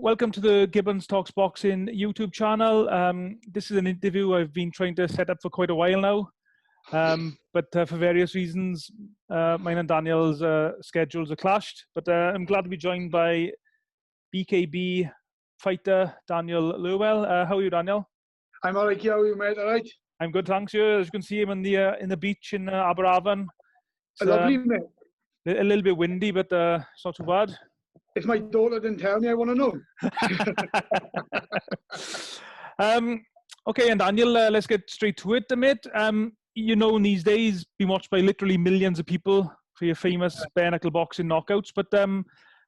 welcome to the Gibbons Talks Boxing YouTube channel. This is an interview I've been trying to set up for quite a while now, but for various reasons, mine and Daniel's schedules are clashed. But I'm glad to be joined by BKB fighter Daniel Lerwell. How are you, Daniel? I'm all right. How are you, mate? All right? I'm good, thanks. You. As you can see, him in the beach in Aberafan. It's lovely, mate. A little bit windy, but it's not too bad. If my daughter didn't tell me, I want to know. Okay, and Daniel, let's get straight to it, mate. You know, in these days, being watched by literally millions of people for your famous bare knuckle boxing knockouts. But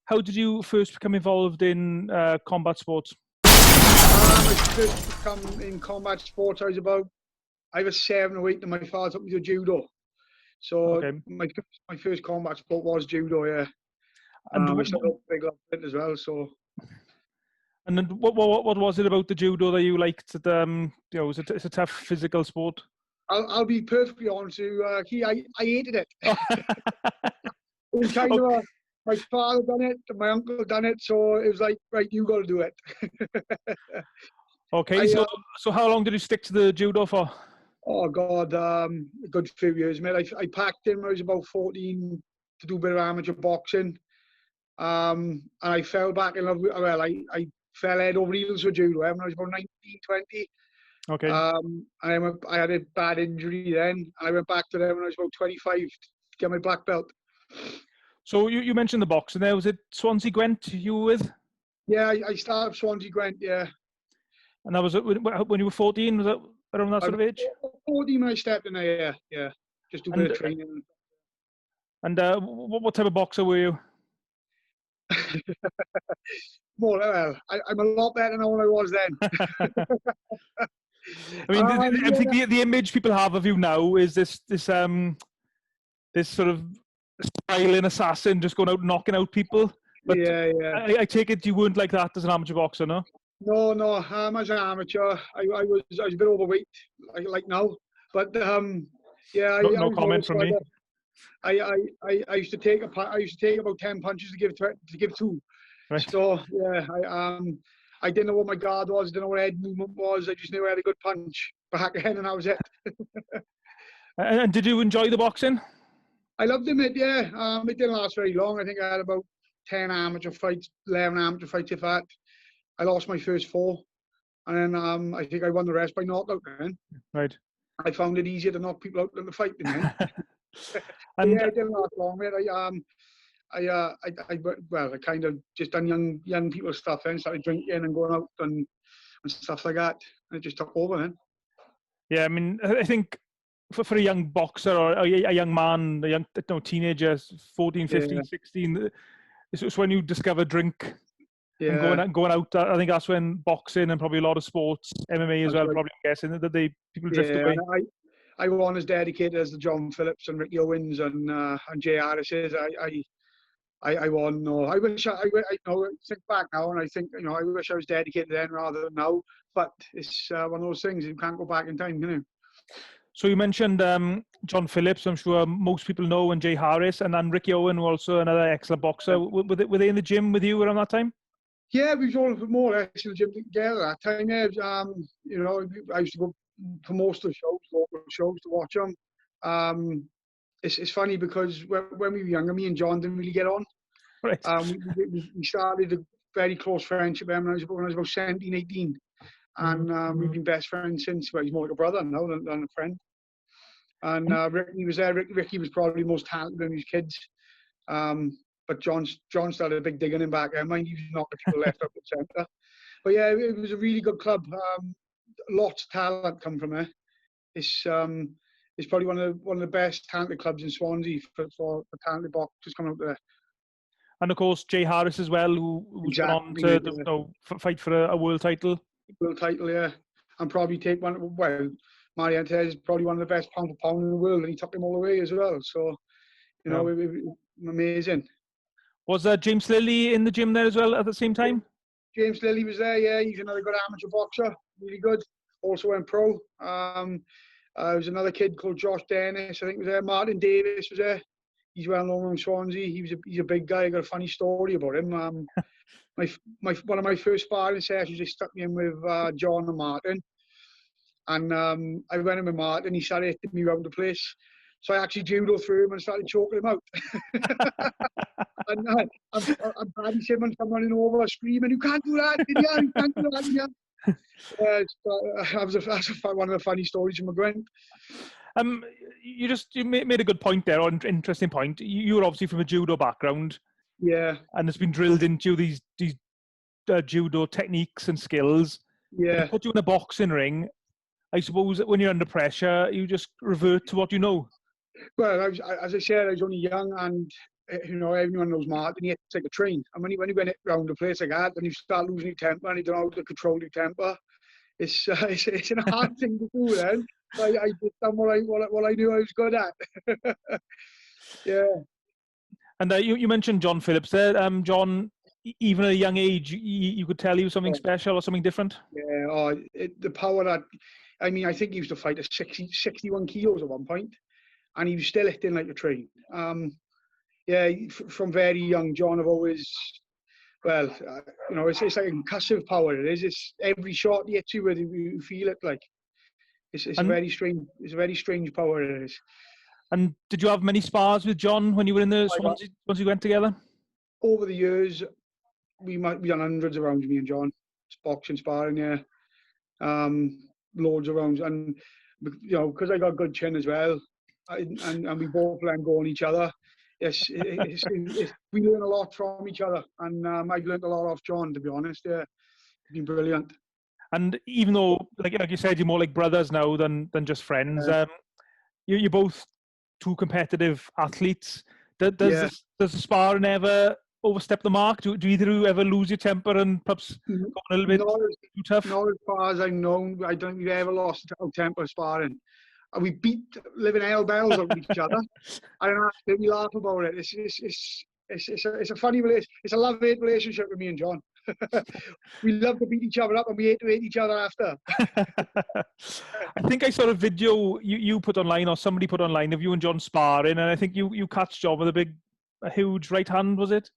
how did you first become involved in combat sports? I first become in combat sports. I was 7 or 8, and my father took me to judo. So okay. my first combat sport was judo. Yeah. And I started a big love it as well. So. And then what was it about the judo that you liked? That you know, it's a tough physical sport. I'll be perfectly honest with you. I hated it. It was kind of my father done it, and my uncle done it, so it was like, right, you got to do it. Okay, so how long did you stick to the judo for? Oh God, a good few years, mate. I packed in when I was about 14 to do a bit of amateur boxing. And I fell back in love with, well, I fell head over heels with judo when I was about 19, 20. Okay. I had a bad injury then, and I went back to them when I was about 25 to get my black belt. So you mentioned the boxing there. Was it Swansea Gwent you were with? Yeah, I started with Swansea Gwent, yeah. And that was when you were 14? Was that around that sort of age? 14 when I stepped in there, yeah. Just do a bit of training. And what type of boxer were you? Well, I'm a lot better now than I was then. I mean, I think the image people have of you now is this sort of styling assassin, just going out and knocking out people. But yeah. I take it you weren't like that as an amateur boxer, no? No. As an amateur, I was a bit overweight, like now. But yeah, no comment from me. I used to take about 10 punches to give 2. Right. So yeah, I didn't know what my guard was, didn't know what head movement was. I just knew I had a good punch back then, and that was it. And did you enjoy the boxing? I loved it, yeah. It didn't last very long. I think I had about 10 amateur fights, 11 amateur fights, if that. I lost my first 4, and then I think I won the rest by knockout then. Right. I found it easier to knock people out than to fight them. And yeah, it didn't last long, mate. I kind of just done young people stuff then, started drinking and going out and stuff like that. And it just took over then. Yeah, I mean, I think for a young boxer or a young man, a young teenager, 14, 15, 16, it's when you discover drink. Yeah. And going out, I think that's when boxing and probably a lot of sports, MMA as well, probably I'm guessing that people drift away. I wasn't as dedicated as the John Phillips and Ricky Owens and Jay Harris is. I won. No, I wish I think back now and I think I wish I was dedicated then rather than now. But it's one of those things you can't go back in time, can you? So you mentioned John Phillips. I'm sure most people know, and Jay Harris, and then Ricky Owen, also another excellent boxer. Were they in the gym with you around that time? Yeah, we was all more or less in the gym together at that time. Yeah, I used to go to most of the shows, local shows, to watch them. It's funny because when we were younger, me and John didn't really get on. Right. We started a very close friendship when I was about 17, 18. And we've been best friends since. Well, he's more like a brother now than a friend. And Ricky was there. Ricky was probably the most talented of his kids. But John started a big dig on him back then. Mind, he was knocking people left, up, and centre. But yeah, it was a really good club. Lots of talent come from there. It's probably one of the best talented clubs in Swansea for talented boxers coming out there. And of course, Jay Harris as well, who's gone on to fight for a world title. World title, yeah. And probably take one. Well, Mariantes is probably one of the best pound for pound in the world, and he took him all the way as well. So, amazing. Was James Lilly in the gym there as well at the same time? James Lilly was there, yeah. He's another good amateur boxer, really good. Also went pro. There was another kid called Josh Dennis, I think was there. Martin Davis was there. He's well known from Swansea. He's a big guy. I got a funny story about him. One of my first sparring sessions, they stuck me in with John and Martin, and I went in with Martin. He started hitting me around the place, so I actually judo through him and started choking him out. And I'm Paddy Simmons come running over, screaming, "You can't do that, idiot! You can't do that, idiot!" That's one of the funny stories from McGuinn. You made a good point there, or an interesting point. You were obviously from a judo background, Yeah, and it's been drilled into you these judo techniques and skills. yeah. They put you in a boxing ring. I suppose when you're under pressure, you just revert to what you know. Well, as I said, I was only young, and everyone knows Martin. He hits like a train, and when you went around the place like that, and you start losing your temper, and you don't know how to control your temper, it's a hard thing to do. Then I just done what I knew I was good at. Yeah. And you mentioned John Phillips there. John, even at a young age, you could tell he was something special or something different. Yeah. The power that, I mean, I think he used to fight at 61 kilos at one point, and he was still hitting like a train. Yeah, from very young, John, I've always, well, it's like a concussive power. It is. It's every shot he hits you with, you feel it. Like it's a very strange power. It is. And did you have many spars with John when you were in the Swansea once you went together? Over the years, we done hundreds of rounds, me and John, boxing, sparring, yeah, loads of rounds, and because I got good chin as well, and we both let go on each other. Yes, we learn a lot from each other, and I've learned a lot off John, to be honest. Yeah, it's been brilliant. And even though, like you said, you're more like brothers now than just friends. You're both two competitive athletes. Does the sparring ever overstep the mark? Do either of you ever lose your temper and perhaps go a little bit too tough? Not as far as I know. I don't think we've ever lost our temper sparring. We beat living hell bells on each other. I don't know. We laugh about it. It's a funny relationship. It's a love-hate relationship with me and John. We love to beat each other up, and we hate to hate each other after. I think I saw a video you put online, or somebody put online, of you and John sparring, and I think you catched John with a huge right hand, was it?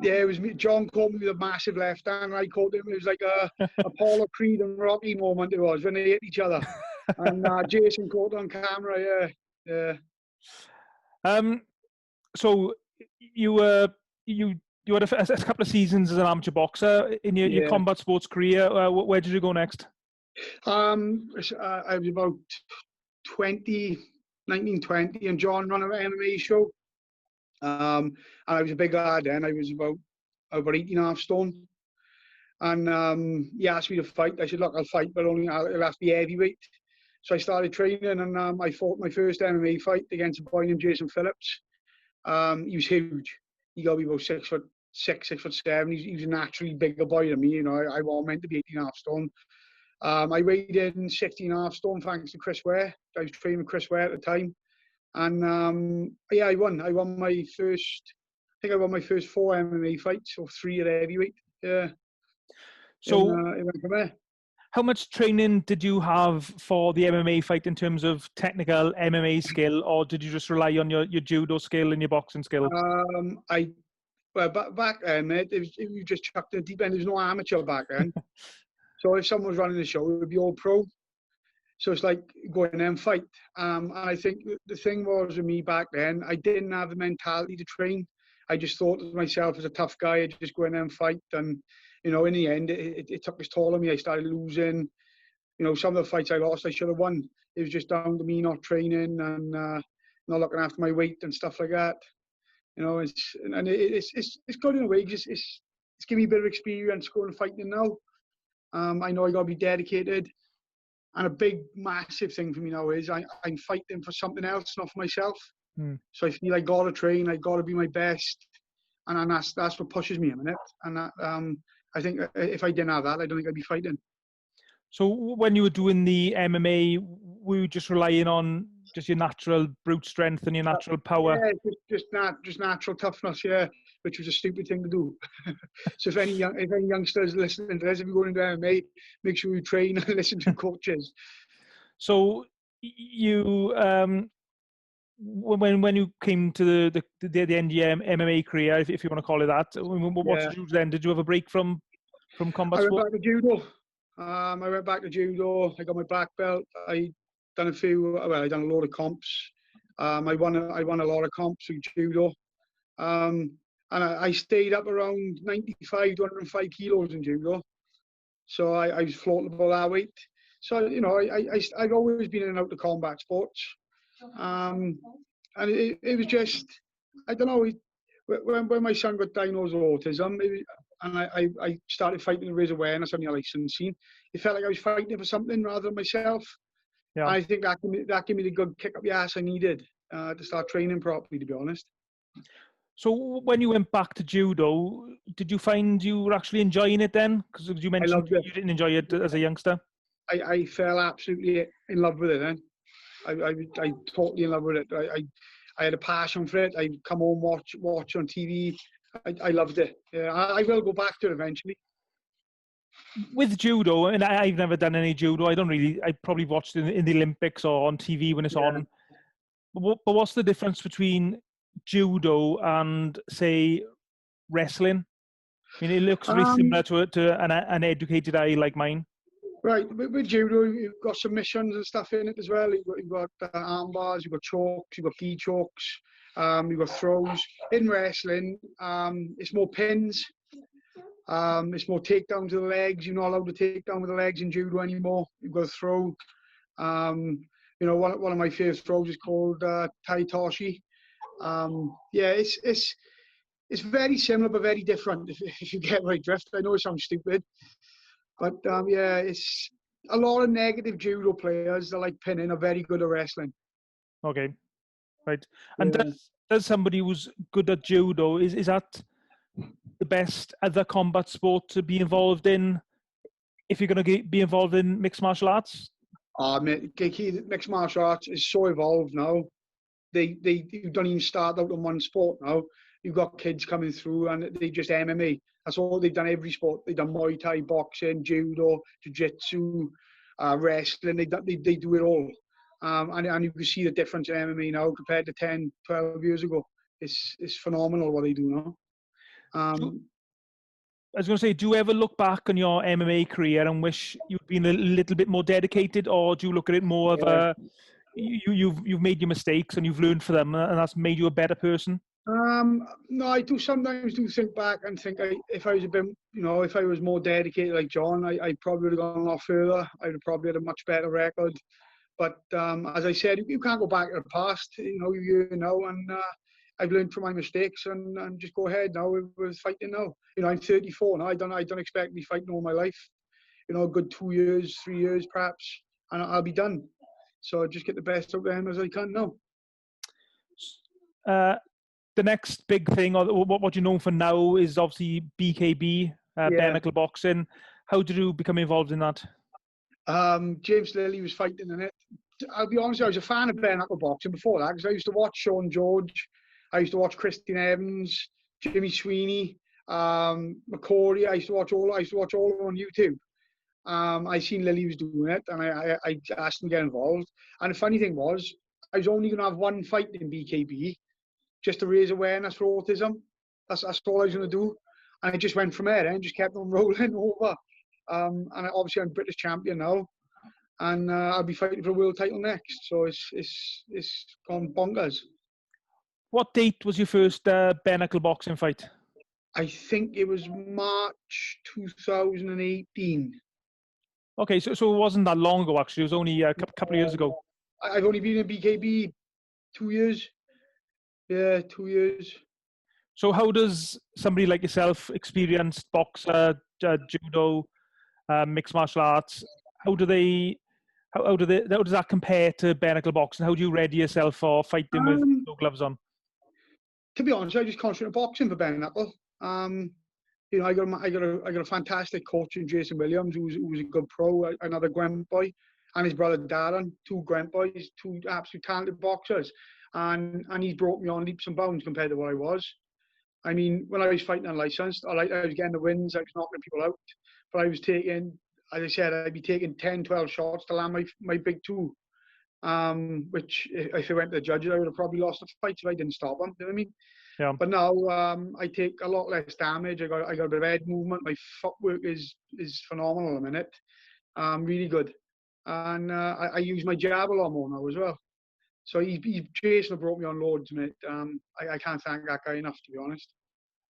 Yeah, it was me. John caught me with a massive left hand, and I caught him. It was like a Apollo Creed and Rocky moment. It was when they hit each other. And Jason caught on camera. Yeah. So you had a couple of seasons as an amateur boxer in your combat sports career. Where did you go next? I was about 19, 20, and John ran an MMA show. And I was a big lad then. I was about 18.5 stone. And he asked me to fight. I said, look, I'll fight, but only I'll have to be heavyweight. So I started training, and I fought my first MMA fight against a boy named John Phillips. He was huge. He got to be about 6'6", 6'7". He was a naturally bigger boy than me. I was meant to be 18.5 stone. I weighed in 16.5 stone thanks to Chris Ware. I was training with Chris Ware at the time. And I won. I won my first 4 MMA fights, or 3 at heavyweight. Yeah. So it went from there. How much training did you have for the MMA fight in terms of technical MMA skill, or did you just rely on your judo skill and your boxing skill? Back then, mate, you just chucked in the deep end. There was no amateur back then. So if someone was running the show, it would be all pro. So it's like go in and fight. And I think the thing was with me back then, I didn't have the mentality to train. I just thought of myself as a tough guy. I'd just go in and fight. And, in the end, it took its toll on me. I started losing. Some of the fights I lost, I should have won. It was just down to me not training and not looking after my weight and stuff like that. It's good in a way. It's given me a bit of experience going and fighting now. I know I got to be dedicated. And a big, massive thing for me now is I'm fighting for something else, not for myself. So I feel I got to train, I got to be my best. And that's what pushes me a minute. And that, I think if I didn't have that, I don't think I'd be fighting. So when you were doing the MMA, were you just relying on just your natural brute strength and your natural power? Yeah, just natural toughness, yeah, which was a stupid thing to do. So if any youngsters listening to this, if you're going into MMA, make sure you train and listen to coaches. So you when you came to the end of your MMA career, if you want to call it that, what did you do then? Did you have a break from combat I went sport? back to judo. I went back to judo. I got my black belt. I done I done a lot of comps. I won a lot of comps with judo. And I stayed up around 95 to 105 kilos in judo. So I was floating above that weight. So, you know, I've always been in and out of combat sports. And it was just, I don't know, when my son got diagnosed with autism, and I started fighting to raise awareness on the licensing, it felt like I was fighting for something rather than myself. Yeah. And I think that gave me the good kick up the ass I needed to start training properly, to be honest. So when you went back to judo, did you find you were actually enjoying it then? Because you mentioned you didn't enjoy it as a youngster. I fell absolutely in love with it then. I totally in love with it. I had a passion for it. I'd come home, watch on TV. I loved it. Yeah, I will go back to it eventually. With judo, and I've never done any judo. I probably watched it in the Olympics or on TV when it's on. But what's the difference between judo and, say, wrestling? I mean, it looks very similar to an educated eye like mine. Right, with judo, you've got submissions and stuff in it as well. You've got arm bars, you've got chokes, you've got gi chokes, you've got throws. In wrestling, it's more pins. It's more takedown to the legs. You're not allowed to take down with the legs in judo anymore. You've got to throw. You know, one of my favourite throws is called taitoshi. Yeah, it's very similar but very different. If you get my drift, I know it sounds stupid. But yeah, it's a lot of negative judo players that like pinning are very good at wrestling. Okay, right. And does somebody who's good at judo, is that the best other combat sport to be involved in if you're going to be involved in mixed martial arts? Mixed martial arts is so evolved now. They don't even start out in one sport now. You've got kids coming through and they just MMA. That's all they've done. Every sport they've done: Muay Thai, boxing, judo, jiu-jitsu, wrestling. They do it all. And you can see the difference in MMA now compared to 10, 12 years ago. It's phenomenal what they do now. I was going to say, do you ever look back on your MMA career and wish you'd been a little bit more dedicated, or do you look at it more of a you've made your mistakes and you've learned from them, and that's made you a better person? No, I do sometimes think back and think if I was a bit, you know, if I was more dedicated like John, I probably would have gone a lot further. I would have probably had a much better record. But as I said, you can't go back to the past. You know, and I've learned from my mistakes and just go ahead now with fighting now. You know, I'm 34 now. I don't expect to be fighting all my life. You know, a good 2 years, 3 years perhaps, and I'll be done. So just get the best out of them as I can now. The next big thing, or what you're known for now, is obviously BKB, bare knuckle boxing. How did you become involved in that? James Lilly was fighting in it. I'll be honest, I was a fan of bare knuckle boxing before that because I used to watch Sean George, I used to watch Christine Evans, Jimmy Sweeney, McCory. I used to watch all on YouTube. I seen Lilly was doing it, and I asked him to get involved. And the funny thing was, I was only going to have one fight in BKB, just to raise awareness for autism. That's all I was going to do. And I just went from there and just kept on rolling over. And obviously I'm British champion now. And I'll be fighting for a world title next. So it's gone bonkers. What date was your first bare knuckle boxing fight? I think it was March 2018. Okay, so it wasn't that long ago, actually. It was only a couple of years ago. I've only been in BKB 2 years. Yeah, 2 years. So how does somebody like yourself, experienced boxer, judo, mixed martial arts, how does that compare to bare knuckle boxing? How do you ready yourself for fighting with no gloves on? To be honest, I just concentrate on boxing for bare knuckle. You know, I got a fantastic coach in Jason Williams, who was a good pro, another Gwent boy, and his brother Darren, two Gwent boys, two absolute talented boxers. And he's brought me on leaps and bounds compared to what I was. I mean, when I was fighting unlicensed, I was getting the wins, I was knocking people out. But I was taking, as I said, I'd be taking 10, 12 shots to land my big two. which if it went to the judges, I would have probably lost the fight if I didn't stop him. You know what I mean? Yeah. But now I take a lot less damage. I got a bit of head movement. My footwork is phenomenal at the minute. Really good. And I use my jab a lot more now as well. So Jason brought me on loads, mate. I can't thank that guy enough, to be honest.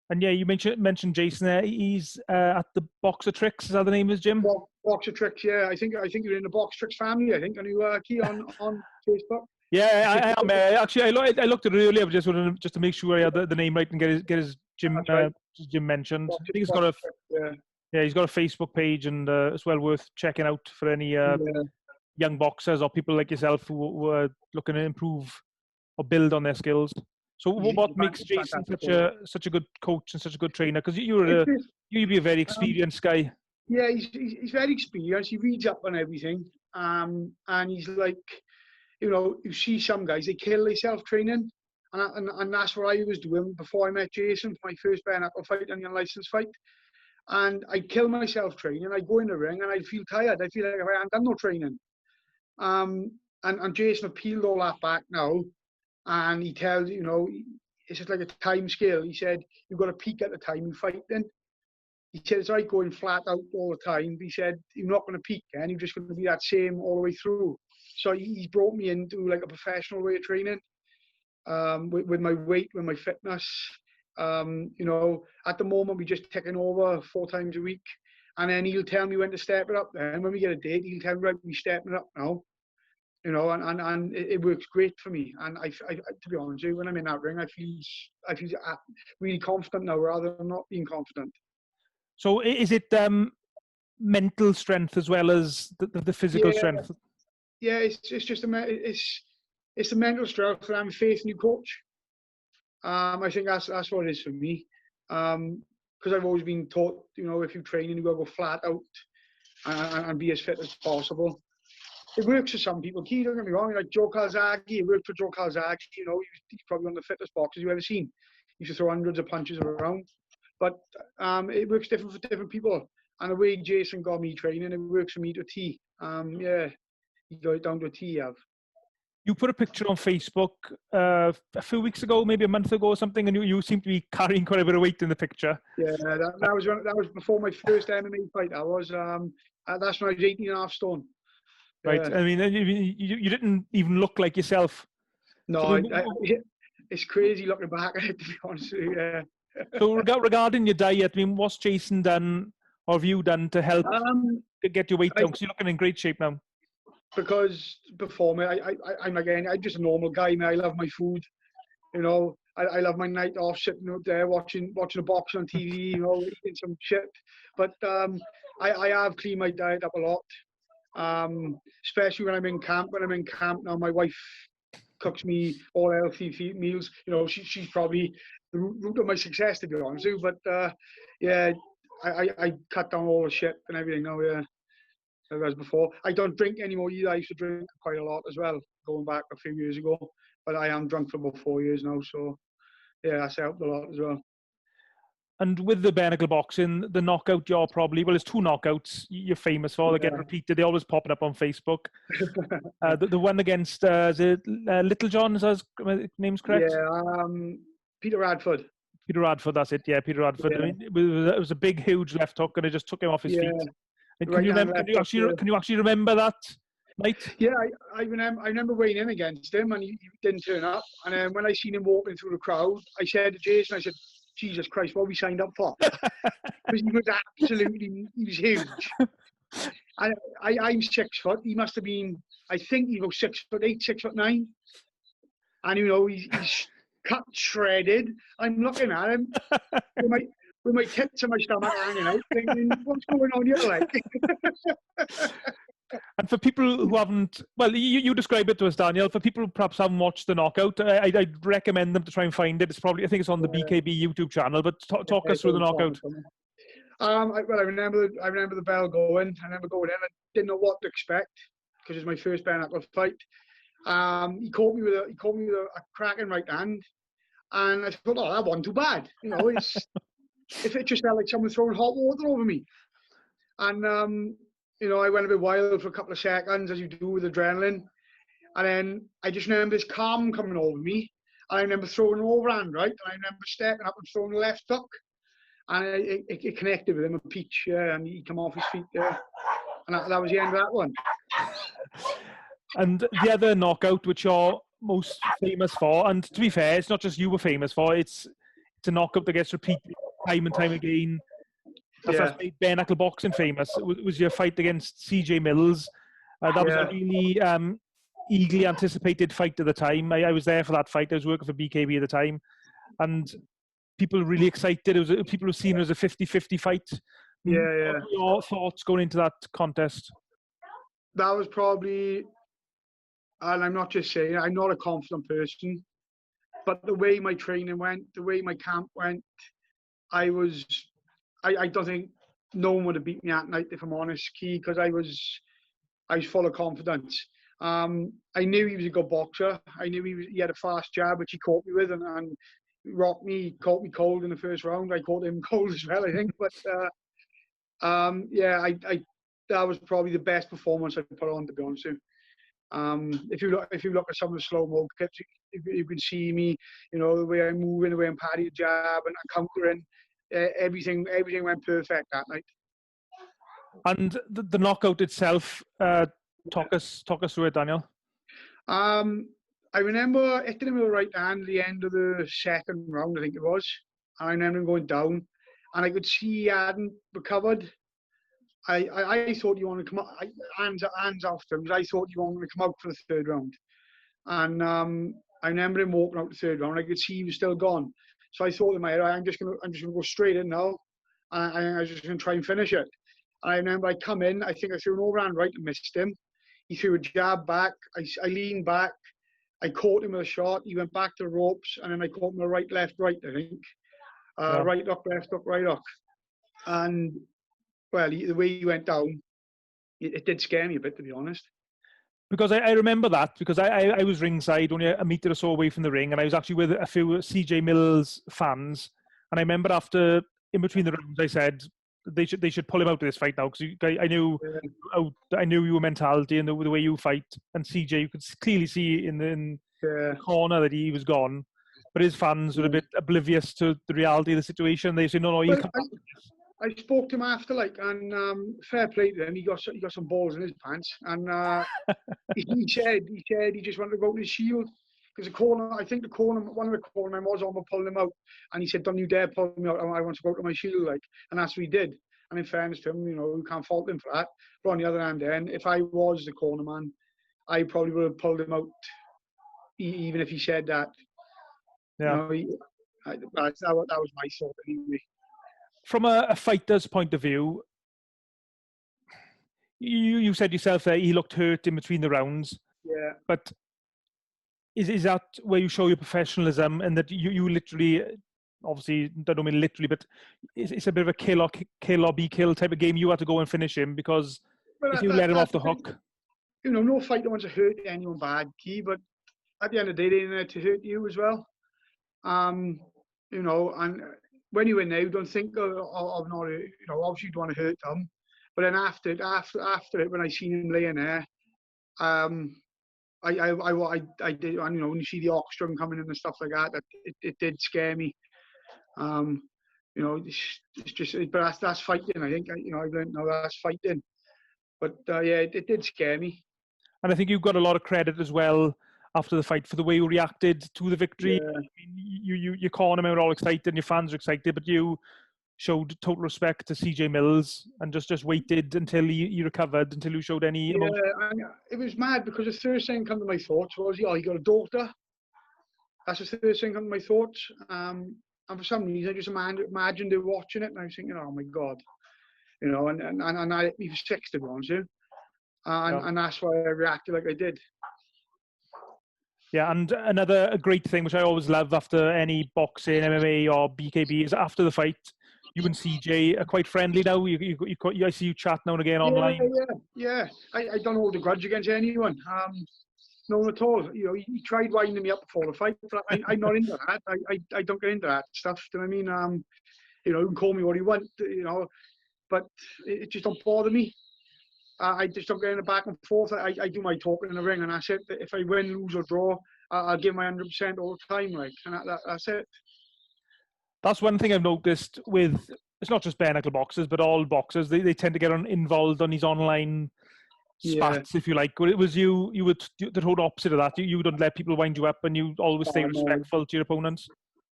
And yeah, you mentioned Jason there. He's at the Boxer Tricks. Is that the name of his gym? Boxer Tricks, yeah. I think you're in the Box Tricks family. I think. Are you key on Facebook? Yeah, I am. Actually, I looked at it earlier, just to make sure I had the name right and get his gym gym mentioned. I think he's got he's got a Facebook page, and it's well worth checking out for any young boxers or people like yourself who are looking to improve or build on their skills. So what makes Jason such a good coach and such a good trainer? Because you'd be a very experienced guy. Yeah, he's very experienced. He reads up on everything, and he's like, you know, you see some guys, they kill themselves training, and that's what I was doing before I met Jason for my first bare knuckle fight and the unlicensed fight. And I kill myself training. I go in the ring and I feel tired. I feel like I haven't done no training. And Jason peeled all that back now, and he tells you know, it's just like a time scale. He said you've got to peak at the time you fight. Then he said it's like going flat out all the time. He said you're not going to peak, and you're just going to be that same all the way through. So he's brought me into like a professional way of training, with my weight, with my fitness. You know, at the moment we're just taking over 4 times a week, and then he'll tell me when to step it up. Then when we get a date, he'll tell me, right, we're stepping it up now. You know, and it works great for me. And I to be honest with you, when I'm in that ring, I feel really confident now rather than not being confident. So is it mental strength as well as the physical strength? Yeah, it's just it's the mental strength, and I'm faith in your coach. I think that's what it is for me. Because I've always been taught, you know, if you're training, you've got to go flat out and be as fit as possible. It works for some people. Key, don't get me wrong, like Joe Calzaghe, it worked for Joe Calzaghe. You know, he's probably one of the fittest boxers you've ever seen. He used to throw hundreds of punches around. But it works different for different people. And the way Jason got me training, it works for me to a T. Yeah, you got it down to a T, you have. You put a picture on Facebook a few weeks ago, maybe a month ago or something, and you seem to be carrying quite a bit of weight in the picture. Yeah, that was before my first MMA fight. That's when I was 18.5 stone. Right. Yeah. I mean, you didn't even look like yourself. No, it's crazy looking back at it, to be honest with you. Yeah. So regarding your diet, I mean, what's Jason done or have you done to help get your weight down? Because you're looking in great shape now. Because before me, I'm just a normal guy. Man, I love my food. You know, I love my night off, sitting out there watching a box on TV. You know, eating some shit. But I have cleaned my diet up a lot. Especially when I'm in camp. When I'm in camp now, my wife cooks me all healthy meals. You know, she's probably the root of my success, to be honest with you. But yeah, I cut down all the shit and everything now. Yeah. As before. I don't drink anymore either. I used to drink quite a lot as well, going back a few years ago. But I am drunk for about 4 years now, so yeah, that's helped a lot as well. And with the bare knuckle boxing, the knockout you're probably, well, there's 2 knockouts you're famous for. They get repeated. They're always popping up on Facebook. The one against, is it Little John, is his name's correct? Yeah, Peter Radford. Peter Radford, that's it. Yeah, Peter Radford. Yeah. I mean, it was a big, huge left hook, and it just took him off his feet. And can you actually remember that night? Yeah, I remember weighing in against him, and he didn't turn up. And then when I seen him walking through the crowd, I said to Jason, I said, Jesus Christ, what we signed up for? Because he was huge. And I'm 6 foot. He must have been, I think he was 6'8", 6'9". And you know, he's cut, shredded. I'm looking at him with my tits and my stomach hanging out, thinking, what's going on here, like? And for people who haven't, well, you describe it to us, Daniel. For people who perhaps haven't watched the knockout, I'd recommend them to try and find it. It's probably, I think it's on the BKB YouTube channel. But talk us through the knockout. I remember the bell going. I remember going in. I didn't know what to expect because it was my first bare knuckle fight. He caught me with a cracking right hand, and I thought, oh, that wasn't too bad. You know, if it just felt like someone throwing hot water over me. And, you know, I went a bit wild for a couple of seconds, as you do with adrenaline. And then I just remember this calm coming over me. And I remember throwing an overhand, right? And I remember stepping up and throwing the left hook. And it connected with him, a peach, and he come off his feet there. And that was the end of that one. And the other knockout, which you're most famous for, and to be fair, it's not just you were famous for, it's a knockout that gets repeated time and time again. That's made bare knuckle boxing famous. It was your fight against CJ Mills. That was a really eagerly anticipated fight at the time. I was there for that fight. I was working for BKB at the time. And people were really excited. People were seeing it as a 50-50 fight. Yeah. What were your thoughts going into that contest? That was probably, and I'm not just saying, I'm not a confident person, but the way my training went, the way my camp went, I don't think no one would have beat me that night, if I'm honest, Key, because I was full of confidence. I knew he was a good boxer. I knew he had a fast jab, which he caught me with, and rocked me, caught me cold in the first round. I caught him cold as well, I think. But that was probably the best performance I put on, to be honest with you. If you look at some of the slow-mo clips, you can see me, the way I'm moving, the way I'm parrying the jab and countering. Everything went perfect that night. And the knockout itself, talk us through it, Daniel. I remember hitting him with the right hand at the end of the second round, I think it was. And I remember him going down, and I could see he hadn't recovered. I thought you wanted to come up, hands after him, because I thought you wanted to come out for the third round. And I remember him walking out the third round. I could see he was still gone. So I thought in my head, I'm just gonna go straight in now, and I was just gonna try and finish it. And I remember I come in. I think I threw an overhand right and missed him. He threw a jab back. I leaned back. I caught him with a shot. He went back to the ropes, and then I caught him with a right, left, right, I think. Right hook, left hook, right hook. And, well, the way he went down, it did scare me a bit, to be honest. Because I remember that, because I was ringside, only a metre or so away from the ring, and I was actually with a few CJ Mills fans. And I remember after, in between the rounds, I said, they should pull him out of this fight now, because I knew your mentality and the way you fight. And CJ, you could clearly see in the corner that he was gone, but his fans were a bit oblivious to the reality of the situation. They said, no, he'll come back. I spoke to him after, and fair play to him. He got some balls in his pants, and he said he just wanted to go to his shield. Because one of the cornermen was on, pulling him out, and he said, "Don't you dare pull me out! I want to go to my shield." And that's what he did. And in fairness to him, you can't fault him for that. But on the other hand, then if I was the cornerman, I probably would have pulled him out, even if he said that. Yeah, that was my thought anyway. From a fighter's point of view, you said yourself that he looked hurt in between the rounds. Yeah. But is that where you show your professionalism, and that you literally, obviously, I don't mean literally, but it's a bit of a kill or be killed type of game. You had to go and finish him, because if you let him off the hook. No fighter wants to hurt anyone bad, Key, but at the end of the day, they're in there to hurt you as well. And when you win now, don't think of not, obviously you don't want to hurt them. But then after it, when I seen him laying there, I did, and when you see the orchestra coming in and stuff like that, it did scare me. It's just, but that's fighting. I think I don't know, that's fighting. But it did scare me. And I think you got a lot of credit as well after the fight for the way you reacted to the victory. Yeah. I mean, you cornermen were all excited, and your fans were excited, but you showed total respect to CJ Mills and just waited until he recovered, until you showed any emotion. Yeah, it was mad, because the first thing come to my thoughts was, he got a daughter. That's the first thing come to my thoughts. And for some reason, I just imagined her watching it, and I was thinking, oh my God. And I hit me for 6, to be honest with you. And that's why I reacted like I did. Yeah, and another great thing, which I always love after any boxing, MMA or BKB, is after the fight, you and CJ are quite friendly now. I see you chat now and again online. Yeah. I don't hold a grudge against anyone. No, at all. He tried winding me up before the fight, but I'm not into that. I don't get into that stuff. Do you know what I mean? You can call me what you want, but it just don't bother me. I just don't get in the back and forth. I do my talking in the ring, and that's it. If I win, lose or draw, I'll give my 100% all the time, like, and that's it. That's one thing I've noticed with, it's not just bare knuckle boxers, but all boxers. They tend to get involved on these online spats, if you like. It was you were the total opposite of that. You don't let people wind you up, and you always stay respectful to your opponents.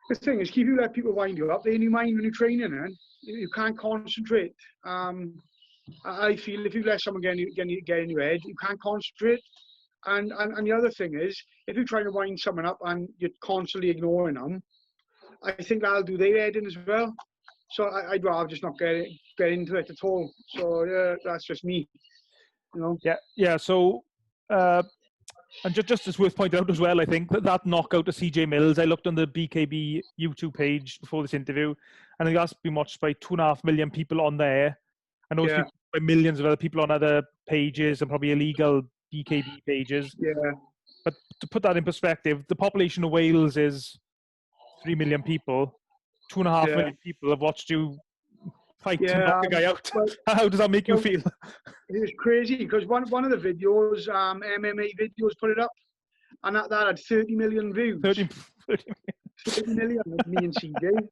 The thing is, if you let people wind you up, they in your mind when you're training, and you can't concentrate. I feel if you let someone get in your head, you can't concentrate. And the other thing is, if you're trying to wind someone up and you're constantly ignoring them, I think that'll do their head in as well. So I'd rather just not get into it at all. So yeah, that's just me, you know. Yeah. So, and just as worth pointing out as well, I think that knockout of CJ Mills, I looked on the BKB YouTube page before this interview, and I think that's been watched by 2.5 million people on there. I know it's been by millions of other people on other pages and probably illegal BKB pages. Yeah. But to put that in perspective, the population of Wales is 3 million people. 2.5 million people have watched you fight to knock a guy out. How does that make you feel? It was crazy because one of the videos, MMA videos, put it up, and that had 30 million views. 30 million with me and CJ.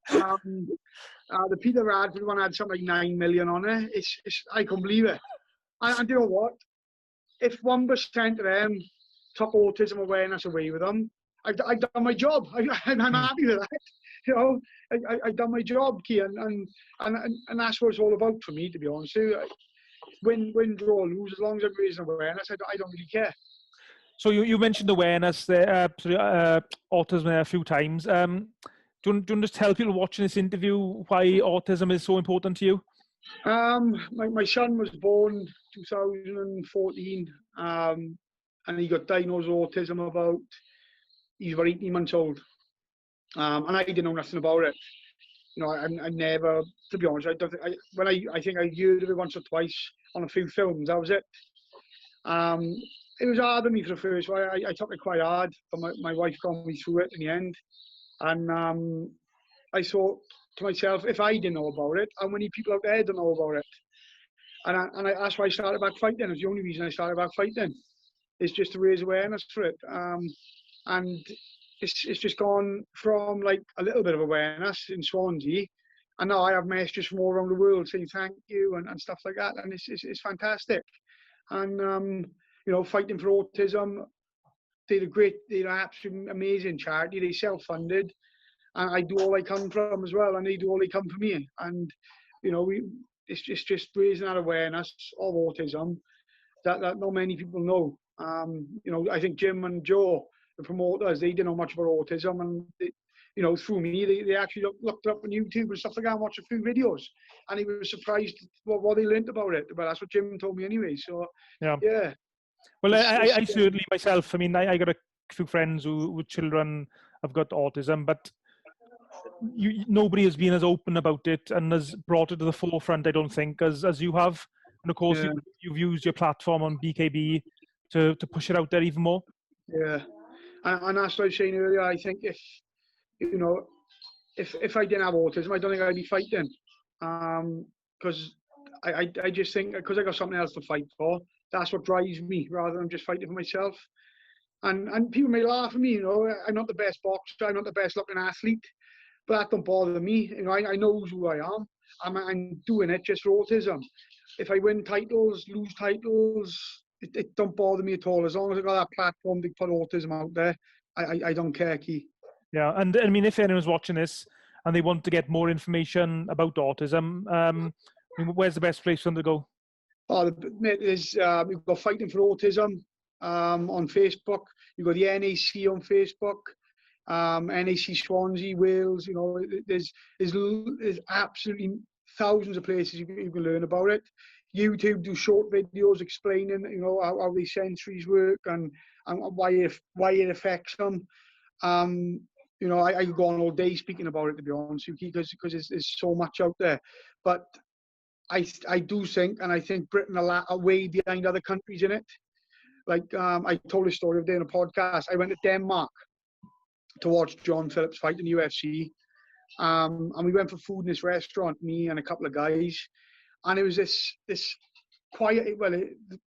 The Peter Radford one had something like 9 million on it. I can't believe it. And you know what? If 1% of them took autism awareness away with them, I've done my job. I'm happy with that. You know, I've done my job, Ciaran, and that's what it's all about for me, to be honest with you. Win, draw, lose, as long as I'm raising awareness, I don't really care. So you mentioned awareness there, autism there a few times. Do you want to just tell people watching this interview why autism is so important to you? My son was born 2014, and he got diagnosed with autism he's about 18 months old. And I didn't know nothing about it. You know, I never, to be honest, I think I heard of it once or twice on a few films. That was it. It was hard on me for the first while. I took it quite hard, but my wife got me through it in the end. And I thought to myself, if I didn't know about it, how many people out there don't know about it? And that's why I started back fighting. It's the only reason I started back fighting. It's just to raise awareness for it. And it's just gone from like a little bit of awareness in Swansea, and now I have messages from all around the world saying thank you and stuff like that, and it's fantastic. And you know, Fighting for Autism, they're absolutely amazing charity. They self-funded, and I do all I can for them as well, and they do all they can for me. And you know, it's just raising that awareness of autism that not many people know. You know, I think Jim and Joe, the promoters, they didn't know much about autism, and you know, through me, they actually looked up on YouTube and stuff like that and watched a few videos, and he was surprised what they learnt about it. But that's what Jim told me anyway. So yeah. Well, I certainly myself. I mean, I got a few friends with children have got autism, but nobody has been as open about it and has brought it to the forefront, I don't think, as you have. And of course, you've used your platform on BKB to push it out there even more. Yeah. And that's what I was saying earlier. I think if I didn't have autism, I don't think I'd be fighting. Because I just think because I got something else to fight for, that's what drives me rather than just fighting for myself. And people may laugh at me. You know, I'm not the best boxer. I'm not the best looking athlete, but that don't bother me. You know, I know who I am. I'm doing it just for autism. If I win titles, lose titles, it don't bother me at all. As long as I got that platform to put autism out there, I don't care, Key. Yeah, and I mean, if anyone's watching this and they want to get more information about autism, where's the best place for them to go? We've got Fighting for Autism on Facebook. You've got the NAC on Facebook, NAC Swansea, Wales. You know, there's absolutely thousands of places you can learn about it. YouTube do short videos explaining, you know, how these sensories work and why it affects them. You know, I could go on all day speaking about it, to be honest with you, because there's so much out there. But I do think, and I think Britain are way behind other countries in it. Like I told a story of day in a podcast. I went to Denmark to watch John Phillips fight in the UFC. And we went for food in this restaurant, me and a couple of guys. And it was this quiet. Well,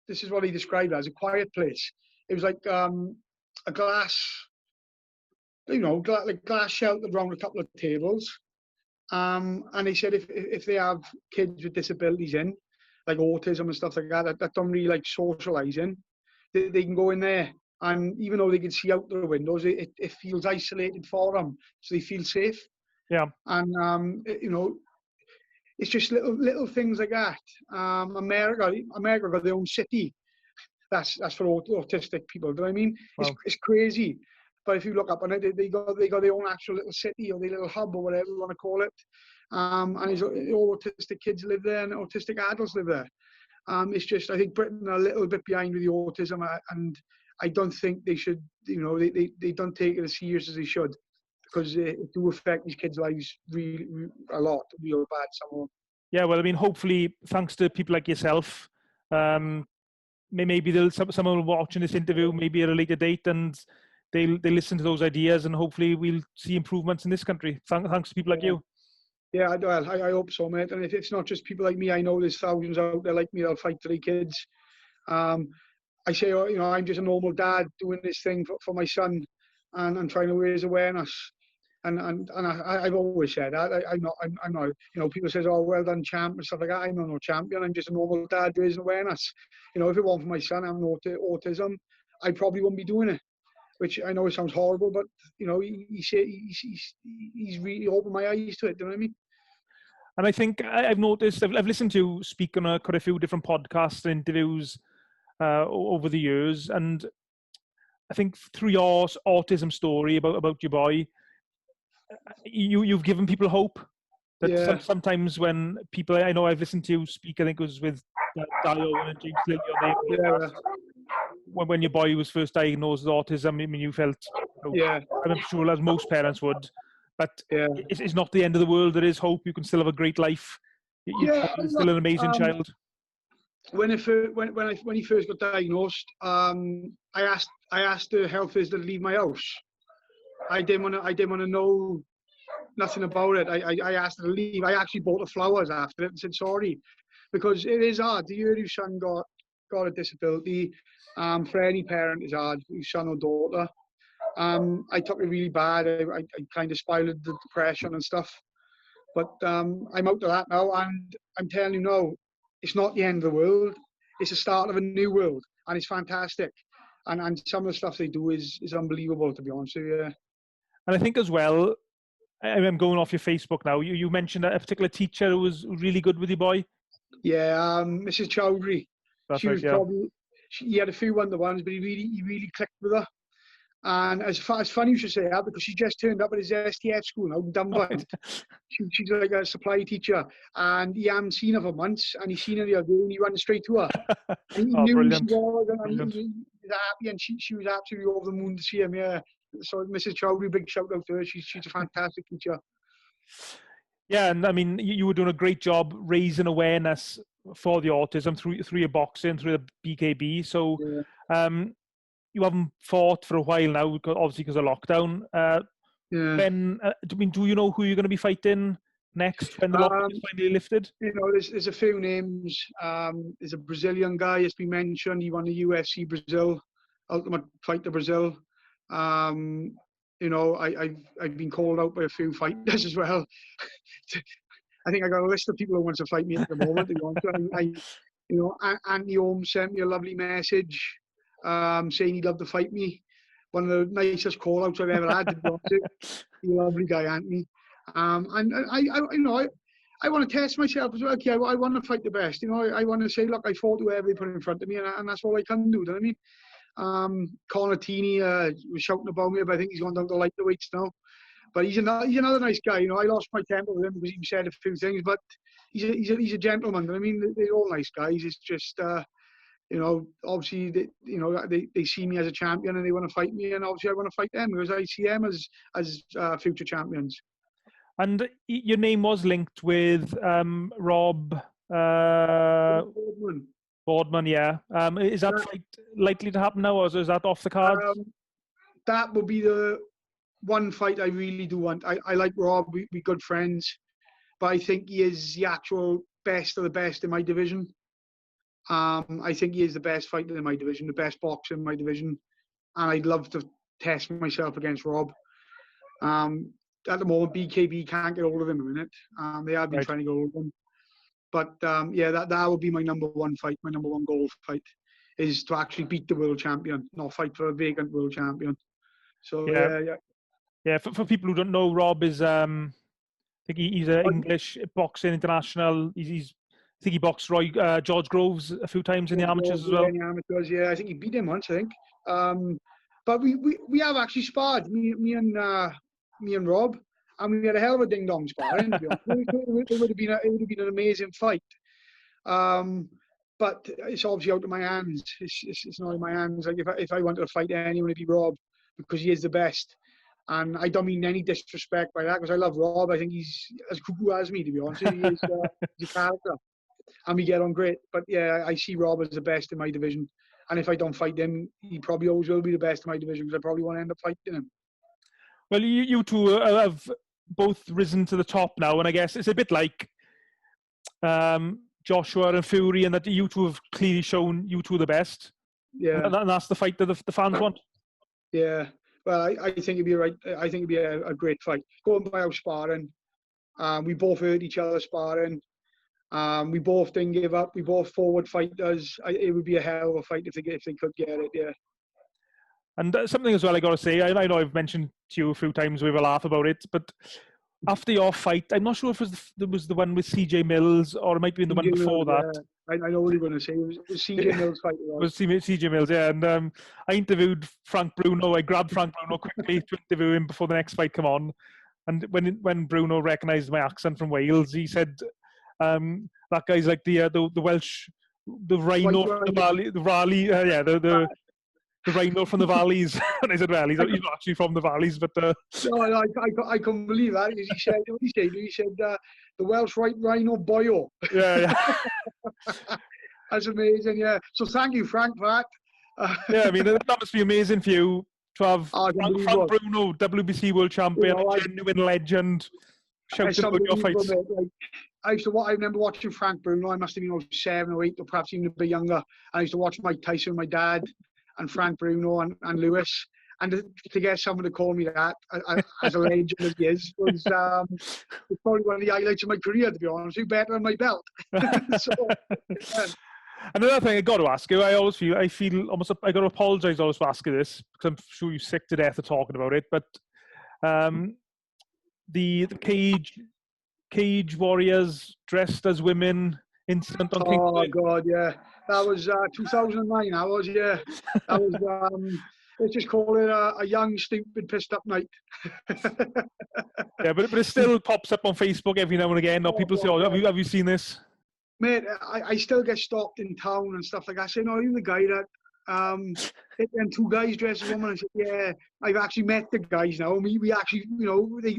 this is what he described as a quiet place. It was like a glass, like glass sheltered around a couple of tables. And they said if they have kids with disabilities in, like autism and stuff like that don't really like socialising, they can go in there. And even though they can see out the windows, it feels isolated for them, so they feel safe. Yeah. And it's just little things like that. America got their own city. That's for autistic people. Do you know what I mean? Wow. It's crazy. But if you look up on it, they got their own actual little city or their little hub or whatever you want to call it. And all autistic kids live there and autistic adults live there. It's just, I think Britain are a little bit behind with the autism, and I don't think they should, they don't take it as serious as they should, because it do affect these kids' lives really a lot, real bad, some of them. Yeah, well, I mean, hopefully, thanks to people like yourself, maybe someone watching this interview, maybe at a later date, and they listen to those ideas, and hopefully we'll see improvements in this country. Thanks to people like you. Yeah, I hope so, mate. And if it's not just people like me, I know there's thousands out there like me that'll fight for their kids. I say, I'm just a normal dad doing this thing for my son, and trying to raise awareness. And I've always said that I'm not. People say, "Oh, well done, champ," and stuff like that. I'm not no champion. I'm just a normal dad raising awareness. If it weren't for my son having autism, I probably wouldn't be doing it. Which I know it sounds horrible, but he's really opened my eyes to it. Do you know what I mean? And I think I've noticed, I've listened to you speak on quite a few different podcasts and interviews over the years, and I think through your autism story about your boy, you've given people hope. That sometimes when people, I know I've listened to you speak, I think it was with Dio and James Lilly on there. When your boy was first diagnosed with autism, I mean, you felt, I'm sure as most parents would, but it's not the end of the world. There is hope. You can still have a great life. You're still an amazing child. When he first got diagnosed, I asked the health visitor to leave my house. I didn't want to know nothing about it. I asked her to leave. I actually bought the flowers after it and said sorry, because it is hard. Your son got a disability. For any parent, it's hard. Your son or daughter. I took it really bad. I kind of spiraled the depression and stuff. But I'm out of that now, and I'm telling you now, it's not the end of the world. It's the start of a new world, and it's fantastic. And some of the stuff they do is unbelievable, to be honest with you. And I think as well, I'm going off your Facebook now. You mentioned a particular teacher who was really good with your boy. Yeah, Mrs. Chowdhury. She was probably. He had a few one-to-ones, but he really clicked with her. And as funny you should say that, because she just turned up at his STF school now in Dunbar. She's like a supply teacher, and he hadn't seen her for months, and he seen her the other day, and he ran straight to her. And he knew who she was, and he was happy, and she was absolutely over the moon to see him. Yeah. So Mrs. Chowdhury, big shout out to her. She's a fantastic teacher. Yeah, and I mean, you were doing a great job raising awareness for the autism through your boxing, through the BKB. So, you haven't fought for a while now, obviously because of lockdown. When do you know who you're going to be fighting next when the lockdown is finally lifted? There's a few names. There's a Brazilian guy that's been mentioned. He won the UFC Brazil, Ultimate Fighter Brazil. I've been called out by a few fighters as well. I think I got a list of people who want to fight me at the moment. Andy Holmes sent me a lovely message saying he'd love to fight me. One of the nicest call-outs I've ever had. Lovely guy, Anthony. And I want to test myself as well. Okay, I want to fight the best. I want to say, look, I fought whoever they put in front of me, and that's all I can do. Do you know what I mean? Conor Tini was shouting about me, but I think he's gone down to light the weights now. But he's another nice guy. I lost my temper with him because he said a few things, but he's a gentleman. I mean, they're all nice guys. It's just obviously they see me as a champion and they want to fight me, and obviously I want to fight them because I see them as future champions. And your name was linked with Rob Boardman, yeah. Is that fight likely to happen now, or is that off the card? That would be the one fight I really do want. I like Rob. We're good friends, but I think he is the actual best of the best in my division. I think he is the best fighter in my division, the best boxer in my division, and I'd love to test myself against Rob. At the moment, BKB can't get hold of him a minute. They have been trying to get hold of him. But yeah, that would be my number one fight, my number one goal fight, is to actually beat the world champion, not fight for a vacant world champion. So yeah. For people who don't know, Rob is I think he's an English boxing international. I think he boxed George Groves a few times in the amateurs as well. In the amateurs, yeah. I think he beat him once, I think. But we have actually sparred, me and Rob, and we had a hell of a ding dong sparring. It would have been an amazing fight. But it's obviously out of my hands. It's not in my hands. Like if I wanted to fight anyone, it'd be Rob, because he is the best. And I don't mean any disrespect by that, because I love Rob. I think he's as cuckoo as me, to be honest. He is he's a character, and we get on great. But yeah, I see Rob as the best in my division. And if I don't fight him, he probably always will be the best in my division, because I probably want to end up fighting him. Well, you two have both risen to the top now, and I guess it's a bit like Joshua and Fury, and that you two have clearly shown you two are the best. Yeah, and that's the fight that the fans want. Yeah, well, I think it'd be I think it'd be a great fight. Going by our sparring, we both hurt each other sparring. We both didn't give up. We both forward fighters. It would be a hell of a fight if they could get it. Yeah. And something as well I got to say, I know I've mentioned to you a few times, we have a laugh about it, but after your fight, I'm not sure if it was the one with CJ Mills, or it might be the one before that. I know what you're going to say. It was CJ Mills' fight. It was CJ Mills, yeah. And I interviewed Frank Bruno. I grabbed Frank Bruno quickly to interview him before the next fight come on. And when Bruno recognised my accent from Wales, he said, that guy's like the Welsh, the rhino from the valley, the rhino from the valleys. And I said, well, he's not actually from the valleys, but... No, I couldn't believe that. He said, the Welsh rhino boyo. Yeah. That's amazing, yeah. So thank you, Frank, for that. Yeah, I mean, that must be amazing for you to have Frank Bruno, WBC world champion, a genuine legend, shouting about your fights. I remember watching Frank Bruno. I must have been 7 or 8, or perhaps even a bit younger. I used to watch Mike Tyson with my dad, and Frank Bruno and Lewis, and to get someone to call me that as a legend as he is was probably one of the highlights of my career, to be honest. Better than my belt. So, yeah. Another thing I got to ask you, I feel almost I got to apologise always for asking this, because I'm sure you're sick to death of talking about it, but the cage warriors dressed as women incident on King. Oh God, yeah, that was 2009. That was let's just call it a young, stupid, pissed up night. Yeah, but it still pops up on Facebook every now and again. Now people say, "Oh, have you seen this?" Mate, I still get stopped in town and stuff like that. I say, "No, you're the guy that and 2 guys dressed as women." I said, "Yeah, I've actually met the guys now. We actually,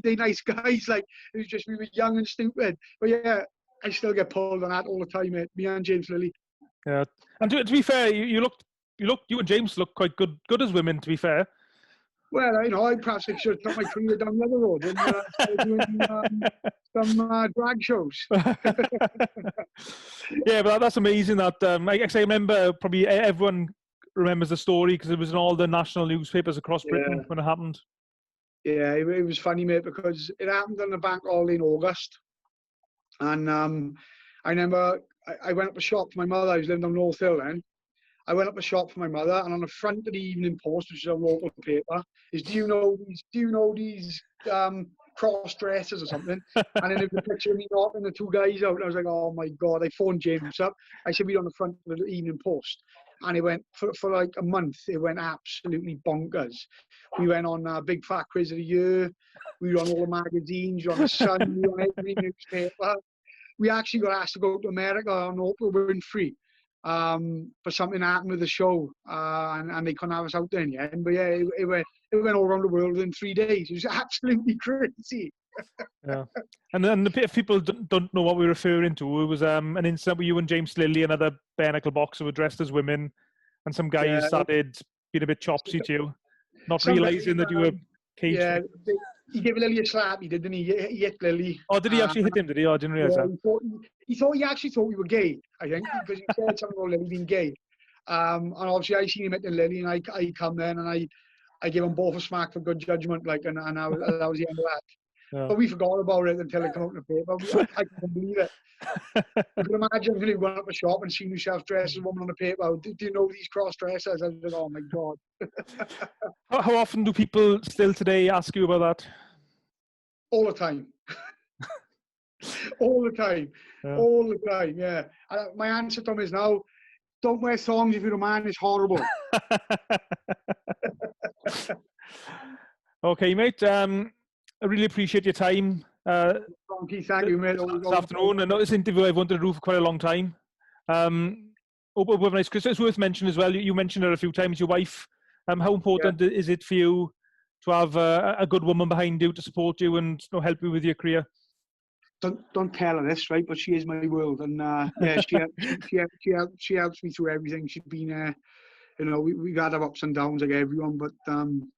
they nice guys. Like it was just we were young and stupid." But yeah, I still get pulled on that all the time, mate. Me and James Lilly. Yeah, and to be fair, you and James look quite good as women. To be fair. Well, I perhaps should have took my career down the other road and started doing some drag shows. Yeah, but that's amazing. That I remember probably everyone remembers the story because it was in all the national newspapers across Britain when it happened. Yeah, it was funny, mate, because it happened on the bank holiday in August, and I remember I went up a shop for my mother. I was living on North Hill then. I went up a shop for my mother, and on the front of the Evening Post, which is a local paper, is do you know these cross dressers or something? And then there's a picture of me knocking the 2 guys out. And I was like, oh my God! I phoned James up. I said, we're on the front of the Evening Post, and it went for like a month. It went absolutely bonkers. We went on Big Fat Quiz of the Year. We were on all the magazines. We were on the Sun. We were on every newspaper. We actually got asked to go to America on Oprah Winfrey. For something happened with the show, and they couldn't have us out there in the end. But yeah, it went all around the world in 3 days. It was absolutely crazy. Yeah, and then if people don't know what we're referring to, it was an incident where you and James Lilly, another bare knuckle boxer, were dressed as women, and some guys started being a bit chopsy to you, not realising that you were caged. Yeah, He gave Lily a slap, didn't he? He hit Lily. Oh, did he actually hit him, did he? Oh, I didn't realise that. He actually thought we were gay, I think, because he said something about Lily being gay. And obviously I seen him hitting Lily, and I come then, and I gave them both a smack for good judgment, like, and that was the end of that. Yeah. But we forgot about it until it came out in the paper. I couldn't believe it. You can imagine if you went up a shop and seen yourself dressed as a woman on the paper. Do you know these cross-dressers? I was like, oh my God. How often do people still today ask you about that? All the time. All the time. Yeah. All the time, yeah. My answer to them is now, don't wear songs if you're a man, it's horrible. Okay, mate. I really appreciate your time. Thank you, mate. This afternoon. I know this interview I've wanted to do for quite a long time. Hope we have a nice Christmas. It's worth mentioning as well. You mentioned her a few times, your wife. How important is it for you to have a good woman behind you to support you and help you with your career? Don't tell her this, right? But she is my world, and yeah, she helps me through everything. She's been, we've had our ups and downs like everyone, but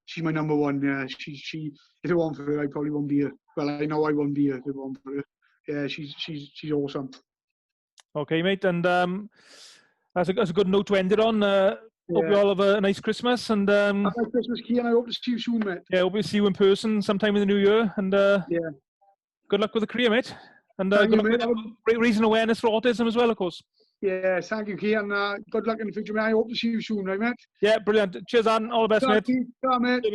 she's my number one. Yeah, she. If it weren't for her, I probably wouldn't be here. Well, I know I wouldn't be here if it weren't for her. Yeah, she's awesome. Okay, mate, and that's a good note to end it on. Hope you all have a nice Christmas, and have a nice Christmas, Ciaran. I hope to see you soon, mate. Yeah, hope we see you in person sometime in the new year, and yeah. Good luck with the career, mate. And good luck with raising awareness for autism as well, of course. Yeah, thank you, Ciaran. Good luck in the future, mate. I hope to see you soon, right, mate? Yeah, brilliant. Cheers, Anne. All the best, mate. Ciao, mate.